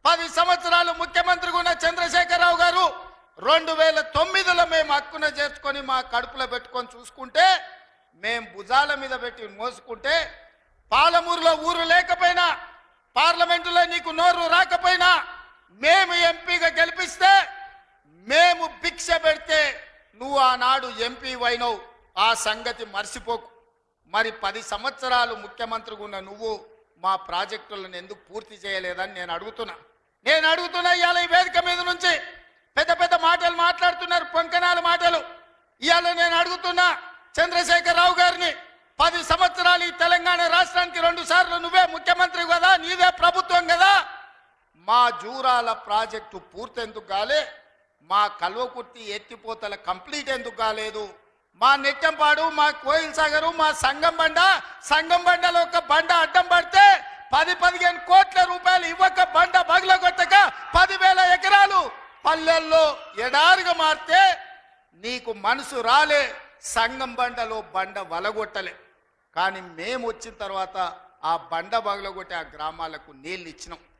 10 సంవత్సరాలు ముఖ్యమంత్రిగా ఉన్న చంద్రశేఖరరావు గారు 2009లో మేము హక్కున చేర్చుకొని మా కడుపులో పెట్టుకొని చూసుకుంటే, మేము భుజాల మీద పెట్టి మోసుకుంటే, పాలమూరులో ఊరు లేకపోయినా, పార్లమెంటులో నీకు నోరు రాకపోయినా, మేము ఎంపీగా గెలిపిస్తే, మేము భిక్ష పెడితే నువ్వు ఆనాడు ఎంపీ అయినవు. ఆ సంగతి మర్చిపోకు. మరి 10 సంవత్సరాలు ముఖ్యమంత్రిగా ఉన్న నువ్వు మా ప్రాజెక్టులను ఎందుకు పూర్తి చేయలేదని నేను అడుగుతున్నా. ఇవాళ ఈ వేదిక మీద నుంచి పెద్ద పెద్ద మాటలు మాట్లాడుతున్నారు, పొంకనాల మాటలు. ఇవాళ నేను అడుగుతున్నా చంద్రశేఖరరావు గారిని, 10 సంవత్సరాలు ఈ తెలంగాణ రాష్ట్రానికి 2 సార్లు నువ్వే ముఖ్యమంత్రి కదా, నీదే ప్రభుత్వం కదా, మా జూరాల ప్రాజెక్టు పూర్తి ఎందుకు కాలే? మా కల్వకుర్తి ఎత్తిపోతల కంప్లీట్ ఎందుకు కాలేదు? మా నెట్టంపాడు, మా కోయిల్ సాగరు, మా సంగం బండలో ఒక బండ అడ్డం పడితే 10-15 కోట్ల రూపాయలు ఇవ్వక బండ బగలగొట్టక 10,000 ఎకరాలు పల్లెల్లో ఎడారిగా మారితే నీకు మనసు రాలే. సంగం బండలో బండ వలగొట్టలే. కానీ మేము వచ్చిన తర్వాత ఆ బండ బగలగొట్టి ఆ గ్రామాలకు నీళ్ళు ఇచ్చినాం.